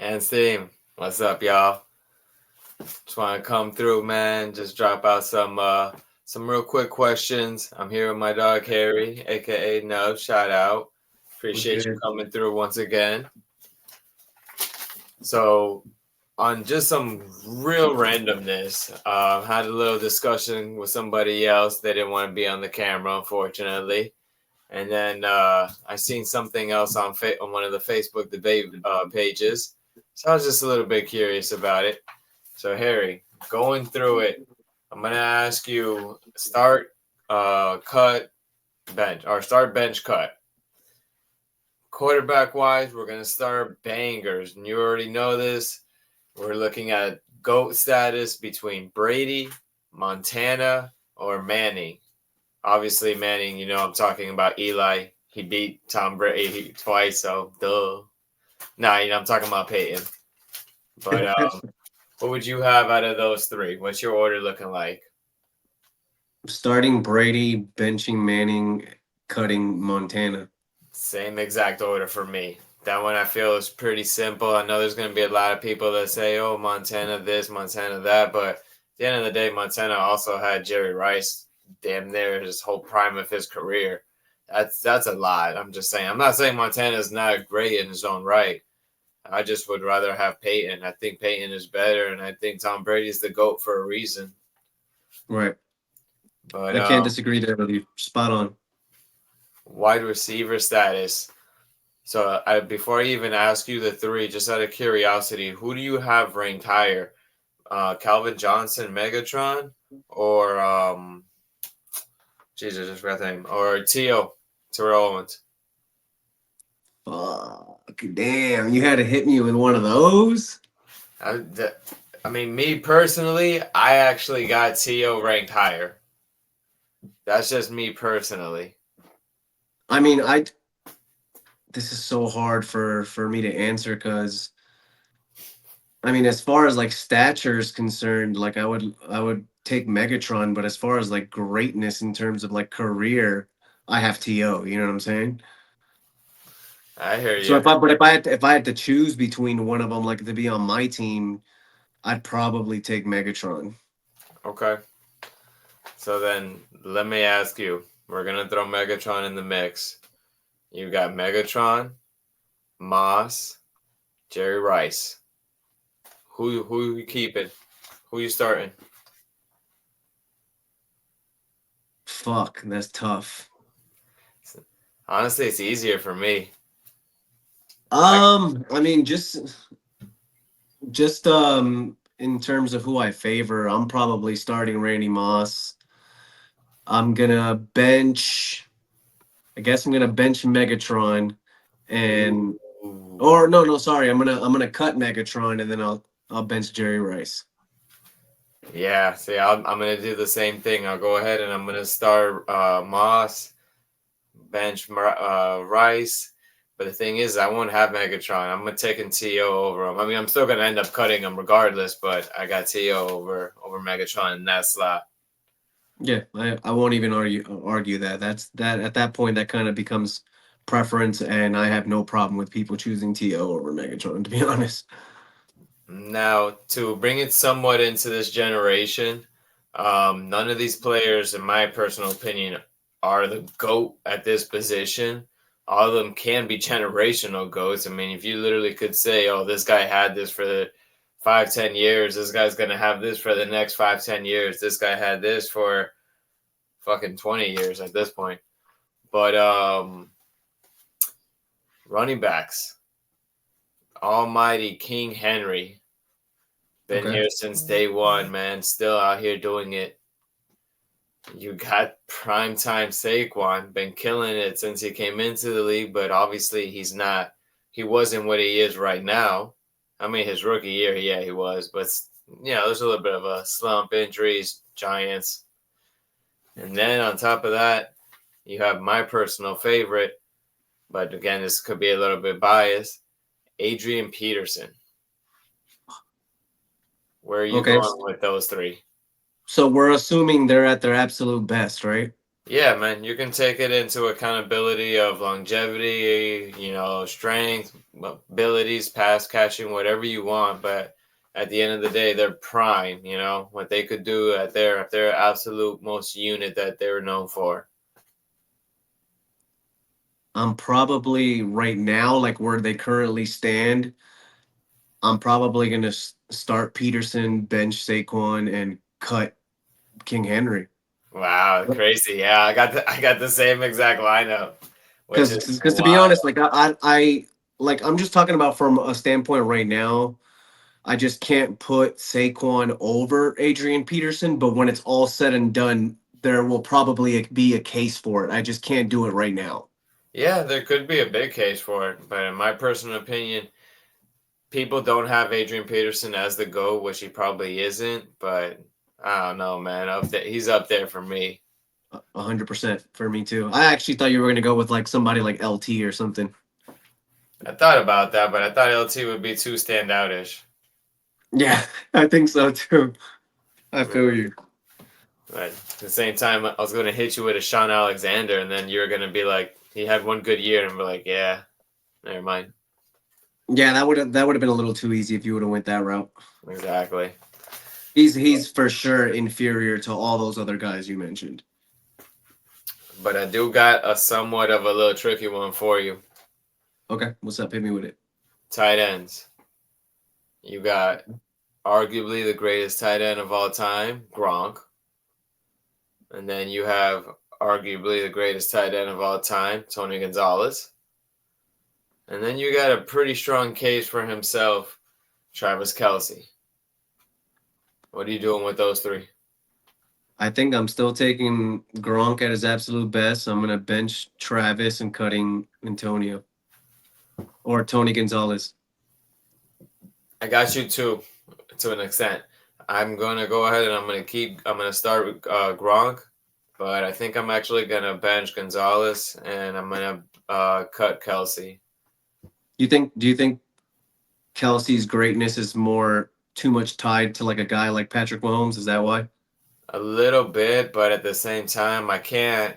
And Steam, what's up, y'all? Just want to come through, man. Just drop out some real quick questions. I'm here with my dog Harry, aka Nub. Shout out. What's Appreciate you good? coming through once again. So, on just some real randomness, had a little discussion with somebody else. They didn't want to be on the camera, unfortunately. And then I seen something else on one of the Facebook debate pages. So I was just a little bit curious about it. So Harry, going through it, I'm gonna ask you start, cut, bench, or start, bench, cut. Quarterback wise, we're gonna start bangers, and you already know this. We're looking at GOAT status between Brady, Montana, or Manning. Obviously, Manning, I'm talking about Eli. He beat Tom Brady twice, so duh. Nah, I'm talking about Peyton. But what would you have out of those three? What's your order looking like? Starting Brady, benching Manning, cutting Montana. Same exact order for me. That one I feel is pretty simple. I know there's going to be a lot of people that say, oh, Montana this, Montana that. But at the end of the day, Montana also had Jerry Rice damn near his whole prime of his career. That's a lot. I'm just saying. I'm not saying Montana is not great in his own right. I just would rather have Peyton. I think Peyton is better, and I think Tom Brady is the GOAT for a reason. Right. But I can't disagree there with you. Spot on. wide receiver status. So before I even ask you the three, just out of curiosity, who do you have ranked higher? Calvin Johnson, Megatron, or Jesus, I just forgot the name, or T.O. Terrell Owens? Fuck. Damn, you had to hit me with one of those? I, I mean, me personally, I actually got T.O. ranked higher. That's just me personally. I mean, this is so hard for me to answer because I mean, as far as like stature is concerned, like I would take Megatron, but as far as like greatness in terms of like career, I have To. You know what I'm saying? I hear So you. if I had to choose between one of them, like to be on my team, I'd probably take Megatron. Okay. So then let me ask you. We're gonna throw Megatron in the mix. You got Megatron, Moss, Jerry Rice. Who you keeping? Who you starting? Fuck, that's tough. Honestly, it's easier for me. I mean, just in terms of who I favor, I'm probably starting Randy Moss. I'm gonna bench. I guess I'm gonna bench Megatron, and Ooh. or no, sorry, I'm gonna cut Megatron, and then I'll bench Jerry Rice. Yeah, see, I'm gonna do the same thing. I'll go ahead and I'm gonna start Moss, bench Rice. But the thing is, I won't have Megatron. I'm gonna take To over him. I mean, I'm still gonna end up cutting him regardless, but I got To over Megatron in that slot. Yeah, I won't even argue that. That at that point that kind of becomes preference, and I have no problem with people choosing To over Megatron. To be honest. Now, to bring it somewhat into this generation, none of these players, in my personal opinion, are the GOAT at this position. All of them can be generational GOATs. I mean, if you literally could say, oh, this guy had this for the 5, 10 years, this guy's going to have this for the next 5, 10 years, this guy had this for fucking 20 years at this point. But running backs, almighty King Henry. Been Okay. here since day one, man. Still out here doing it. You got primetime Saquon. Been killing it since he came into the league, but obviously he's not. He wasn't what he is right now. I mean, his rookie year, yeah, he was, but there's a little bit of a slump, injuries, Giants, and then on top of that, you have my personal favorite, but again, this could be a little bit biased. Adrian Peterson. Where are you Okay. going with those three? So we're assuming they're at their absolute best, right? Yeah, man, you can take it into accountability of longevity, strength, abilities, pass catching, whatever you want. But at the end of the day, they're prime. What they could do at their absolute most unit that they were known for. I'm probably right now, like where they currently stand, I'm probably gonna start Peterson, bench Saquon, and cut King Henry. Wow, crazy. Yeah, I got the same exact lineup, which is Because to be wild. honest, like I like I'm just talking about from a standpoint right now. I just can't put Saquon over Adrian Peterson, but when it's all said and done, there will probably be a case for it. I just can't do it right now. Yeah, there could be a big case for it, but in my personal opinion, people don't have Adrian Peterson as the GOAT, which he probably isn't, but I don't know, man. He's up there for me. 100% for me too. I actually thought you were gonna go with like somebody like LT or something. I thought about that, but I thought LT would be too standoutish. Yeah, I think so too. I feel you. But at the same time, I was going to hit you with a Sean Alexander, and then you're going to be like, he had one good year, and be like, yeah, never mind. Yeah, that would have been a little too easy if you would have went that route. Exactly. He's for sure inferior to all those other guys you mentioned. But I do got a somewhat of a little tricky one for you. Okay, what's up? Hit me with it. Tight ends. You got arguably the greatest tight end of all time, Gronk. And then you have arguably the greatest tight end of all time, Tony Gonzalez. And then you got a pretty strong case for himself, Travis Kelce. What are you doing with those three? I think I'm still taking Gronk at his absolute best. I'm gonna bench Travis and cutting Antonio or Tony Gonzalez. I got you too, to an extent. I'm gonna go ahead and I'm gonna start with Gronk, but I think I'm actually gonna bench Gonzalez and I'm gonna cut Kelce. Do you think Kelsey's greatness is more too much tied to like a guy like Patrick Mahomes? Is that why? A little bit, but at the same time, I can't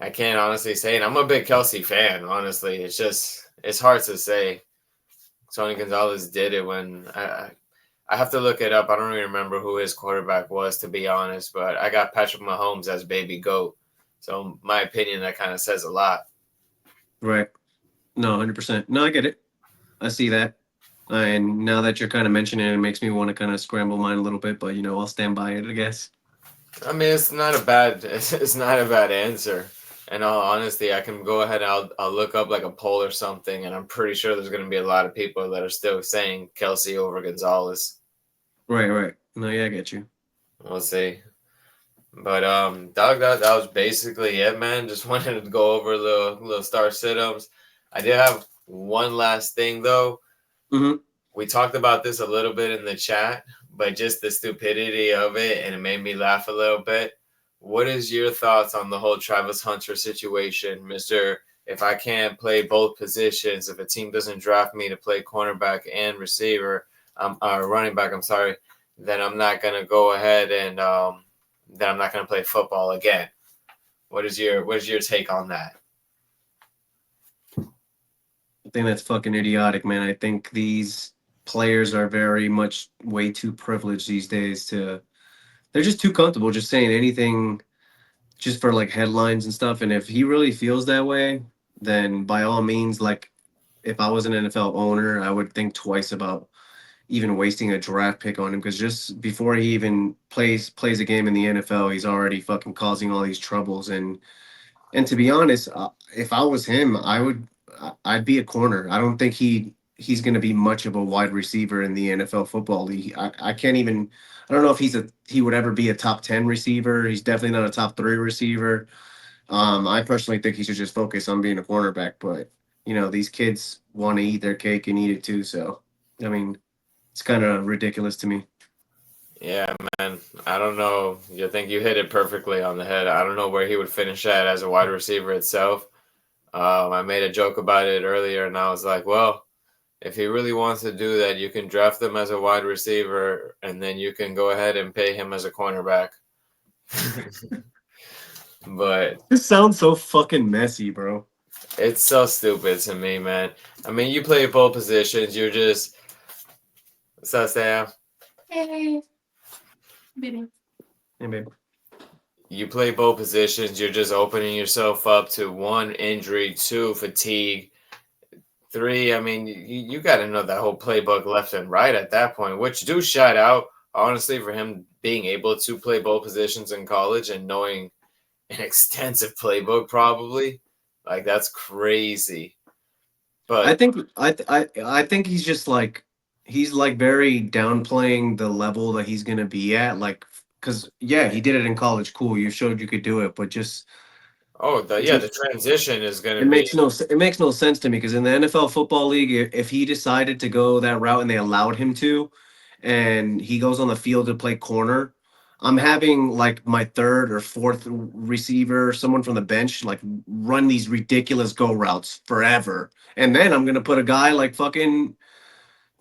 honestly say it. I'm a big Kelce fan, honestly. It's hard to say. Tony Gonzalez did it when I have to look it up. I don't even remember who his quarterback was, to be honest, but I got Patrick Mahomes as baby GOAT. So, in my opinion, that kind of says a lot. Right. No, 100%. No, I get it. I see that. And now that you're kind of mentioning it, it makes me want to kind of scramble mine a little bit, but I'll stand by it, I guess. I mean, it's not a bad answer. In all honesty, I can go ahead and I'll look up like a poll or something, and I'm pretty sure there's going to be a lot of people that are still saying Kelsey over Gonzalez. Right, right. No, yeah, I get you. We'll see. But dog, that was basically it, man. Just wanted to go over the little star sit-ups. I did have one last thing though. Hmm. We talked about this a little bit in the chat, but just the stupidity of it, and it made me laugh a little bit. What is your thoughts on the whole Travis Hunter situation, Mister? If I can't play both positions, if a team doesn't draft me to play cornerback and receiver, running back, I'm sorry, then I'm not gonna go ahead and then I'm not gonna play football again. What is your take on that? I think that's fucking idiotic, man. I think these players are very much way too privileged these days to, they're just too comfortable just saying anything just for like headlines and stuff. And if he really feels that way, then by all means, like if I was an NFL owner, I would think twice about even wasting a draft pick on him because just before he even plays a game in the NFL, he's already fucking causing all these troubles. And to be honest, if I was him, I'd be a corner. I don't think he's going to be much of a wide receiver in the NFL football league. I can't even. I don't know if he would ever be a top 10 receiver. He's definitely not a top 3 receiver. I personally think he should just focus on being a cornerback. But these kids want to eat their cake and eat it too. So I mean, it's kind of ridiculous to me. Yeah, man. I don't know. You think you hit it perfectly on the head. I don't know where he would finish at as a wide receiver itself. I made a joke about it earlier, and I was like, well, if he really wants to do that, you can draft him as a wide receiver, and then you can go ahead and pay him as a cornerback. But This sounds so fucking messy, bro. it's so stupid to me, man. I mean, you play both positions. You're just what's up, Sam? Hey, babe. You play both positions. You're just opening yourself up to one injury, two fatigue, three. I mean, you got to know that whole playbook left and right at that point. Which do shout out honestly for him being able to play both positions in college and knowing an extensive playbook. Probably like that's crazy. I But think I think he's like very downplaying the level that he's gonna be at. Like, cause yeah, he did it in college. Cool, you showed you could do it, but oh, the just transition is going it to be makes it makes no sense to me. Because in the NFL football league, if he decided to go that route and they allowed him to, and he goes on the field to play corner, I'm having like my third or fourth receiver, someone from the bench, like run these ridiculous go routes forever, and then I'm gonna put a guy like fucking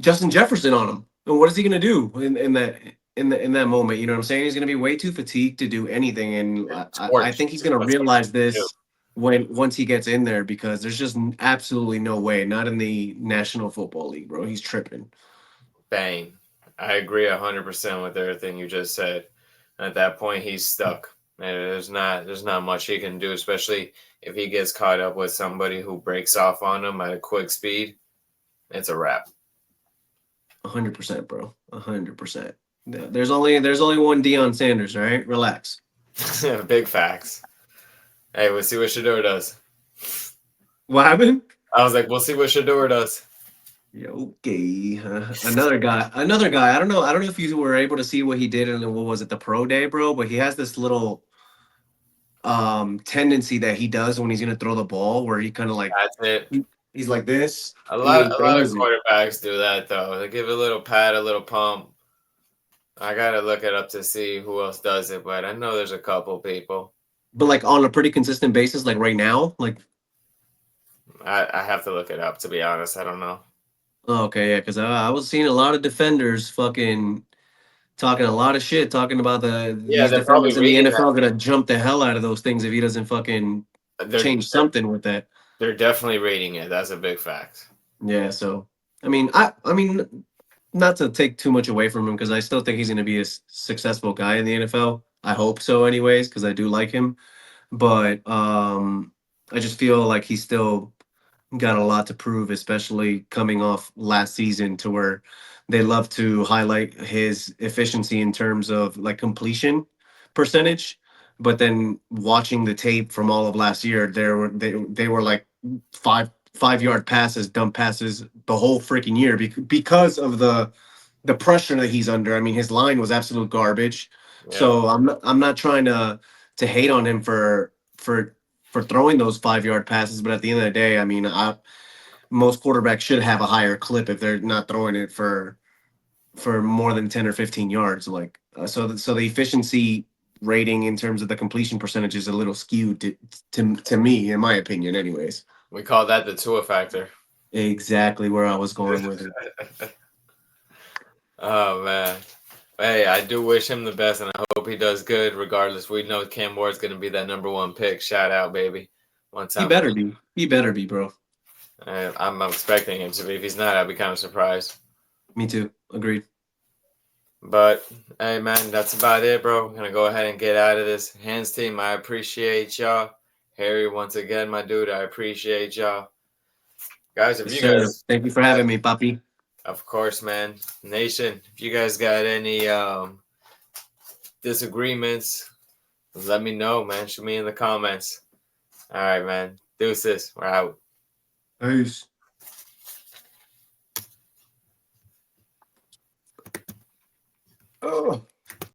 Justin Jefferson on him. And what is he gonna do in that moment? You know what I'm saying? He's gonna be way too fatigued to do anything, and I torch. think he's gonna That's what realize you do. this when once he gets in there because there's just absolutely no way, not in the National Football League, bro. He's tripping. Bang. I agree 100% with everything you just said. At that point, he's stuck. And there's not much he can do, especially if he gets caught up with somebody who breaks off on him at a quick speed. It's a wrap. 100%, bro. 100%. There's only one Deion Sanders, right? Relax. Big facts. Hey, we'll see what Shador does. What happened? I was like, we'll see what Shador does. Yeah, okay. Another guy. Another guy. I don't know. I don't know if you were able to see what he did in what was it, the pro day, bro? But he has this little tendency that he does when he's gonna throw the ball where he kind of like That's it. he's like this A and then lot, he a lot of throws it. quarterbacks do that though. They give a little pat, a little pump. I gotta look it up to see who else does it, but I know there's a couple people. But like on a pretty consistent basis, like right now, like I have to look it up to be honest. I don't know. oh, okay, yeah, because I was seeing a lot of defenders fucking talking a lot of shit, talking about Yeah, these they're probably defenders in the reading NFL gonna jump the hell out of those things if he doesn't fucking that. They're change something with that. they're definitely reading it. That's a big fact. Yeah, so I mean, not to take too much away from him because I still think he's gonna be a successful guy in the NFL. I hope so, anyways, because I do like him. But I just feel like he's still got a lot to prove, especially coming off last season to where they love to highlight his efficiency in terms of like completion percentage. But then watching the tape from all of last year, they were like five-yard passes, dump passes the whole freaking year because of the pressure that he's under. I mean, his line was absolute garbage. Yeah, So I'm not trying to hate on him for throwing those 5-yard passes, but at the end of the day, I mean, most quarterbacks should have a higher clip if they're not throwing it for more than 10 or 15 yards. Like so the efficiency rating in terms of the completion percentage is a little skewed to me, in my opinion, anyways. we call that the Tua factor. Exactly where I was going with it. Oh man. Hey, I do wish him the best, and I hope he does good. Regardless, we know Cam Ward's going to be that number one pick. Shout out, baby! One He time for better be. He better be, bro. I'm expecting him to be. If he's not, I'd be kind of surprised. Me too. Agreed. But hey, man, that's about it, bro. I'm gonna go ahead and get out of this. Hands team, I appreciate y'all. Harry, once again, my dude, I appreciate y'all. Guys, if Yes, you sir. guys, Thank you for having me, Papi. of course, man, Nation, if you guys got any disagreements, let me know, man. Shoot me in the comments. All right, man. Deuces. We're out. Peace. Oh.